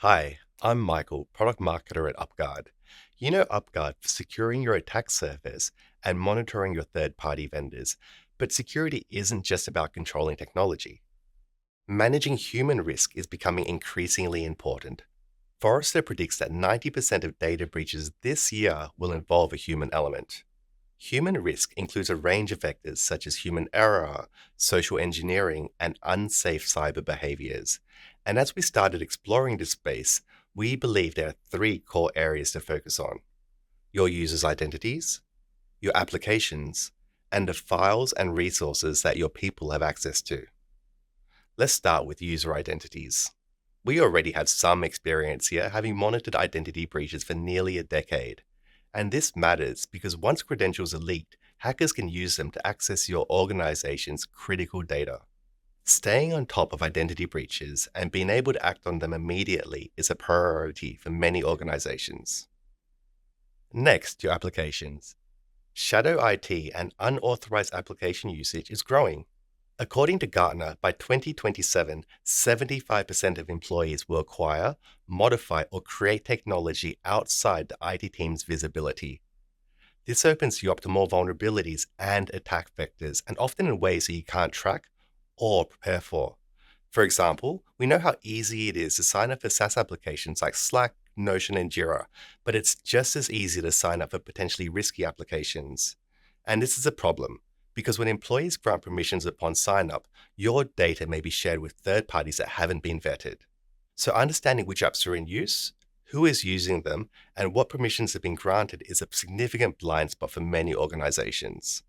Hi, I'm Michael, product marketer at UpGuard. You know UpGuard for securing your attack surface and monitoring your third-party vendors, but security isn't just about controlling technology. Managing human risk is becoming increasingly important. Forrester predicts that 90% of data breaches this year will involve a human element. Human risk includes a range of vectors such as human error, social engineering, and unsafe cyber behaviors. And as we started exploring this space, we believe there are three core areas to focus on: your users' identities, your applications, and the files and resources that your people have access to. Let's start with user identities. We already have some experience here, having monitored identity breaches for nearly a decade. And this matters because once credentials are leaked, hackers can use them to access your organization's critical data. Staying on top of identity breaches and being able to act on them immediately is a priority for many organizations. Next, your applications. Shadow IT and unauthorized application usage is growing. According to Gartner, by 2027, 75% of employees will acquire, modify, or create technology outside the IT team's visibility. This opens you up to more vulnerabilities and attack vectors, and often in ways that you can't track or prepare for. For example, we know how easy it is to sign up for SaaS applications like Slack, Notion, and Jira, but it's just as easy to sign up for potentially risky applications. And this is a problem, because when employees grant permissions upon sign up, your data may be shared with third parties that haven't been vetted. So understanding which apps are in use, who is using them, and what permissions have been granted is a significant blind spot for many organizations.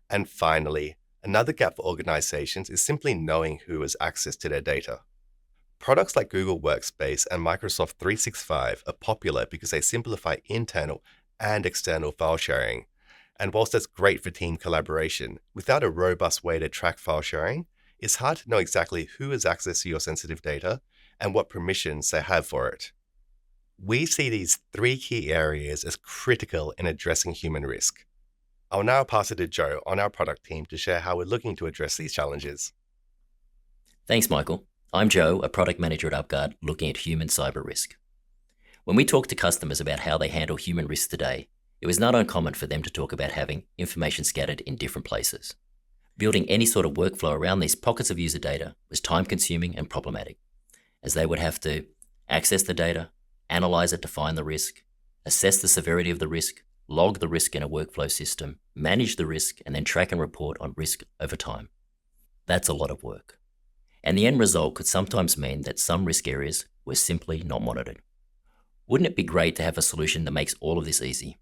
And finally, another gap for organizations is simply knowing who has access to their data. Products like Google Workspace and Microsoft 365 are popular because they simplify internal and external file sharing. And whilst that's great for team collaboration, without a robust way to track file sharing, it's hard to know exactly who has access to your sensitive data and what permissions they have for it. We see these three key areas as critical in addressing human risk. I'll now pass it to Joe on our product team to share how we're looking to address these challenges. Thanks, Michael. I'm Joe, a product manager at UpGuard, looking at human cyber risk. When we talk to customers about how they handle human risk today, it was not uncommon for them to talk about having information scattered in different places. Building any sort of workflow around these pockets of user data was time-consuming and problematic, as they would have to access the data, analyze it to find the risk, assess the severity of the risk, log the risk in a workflow system, manage the risk, and then track and report on risk over time. That's a lot of work. And the end result could sometimes mean that some risk areas were simply not monitored. Wouldn't it be great to have a solution that makes all of this easy?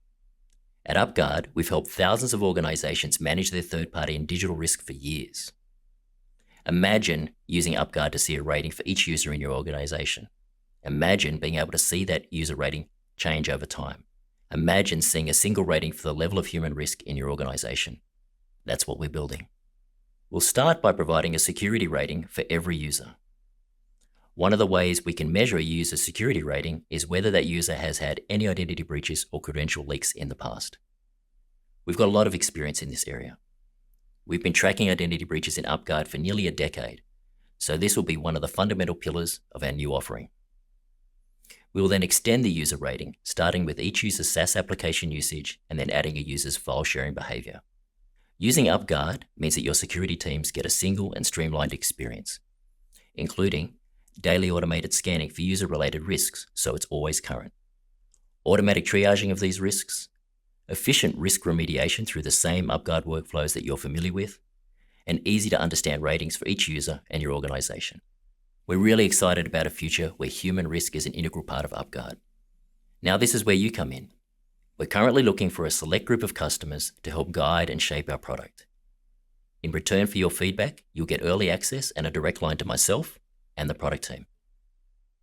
At UpGuard, we've helped thousands of organizations manage their third-party and digital risk for years. Imagine using UpGuard to see a rating for each user in your organization. Imagine being able to see that user rating change over time. Imagine seeing a single rating for the level of human risk in your organization. That's what we're building. We'll start by providing a security rating for every user. One of the ways we can measure a user's security rating is whether that user has had any identity breaches or credential leaks in the past. We've got a lot of experience in this area. We've been tracking identity breaches in UpGuard for nearly a decade, so this will be one of the fundamental pillars of our new offering. We will then extend the user rating, starting with each user's SaaS application usage and then adding a user's file sharing behavior. Using UpGuard means that your security teams get a single and streamlined experience, including daily automated scanning for user-related risks, so it's always current, automatic triaging of these risks, efficient risk remediation through the same UpGuard workflows that you're familiar with, and easy to understand ratings for each user and your organization. We're really excited about a future where human risk is an integral part of UpGuard. Now this is where you come in. We're currently looking for a select group of customers to help guide and shape our product. In return for your feedback, you'll get early access and a direct line to myself and the product team.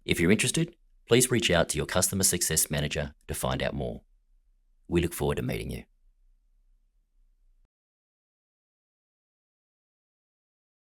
If you're interested, please reach out to your customer success manager to find out more. We look forward to meeting you.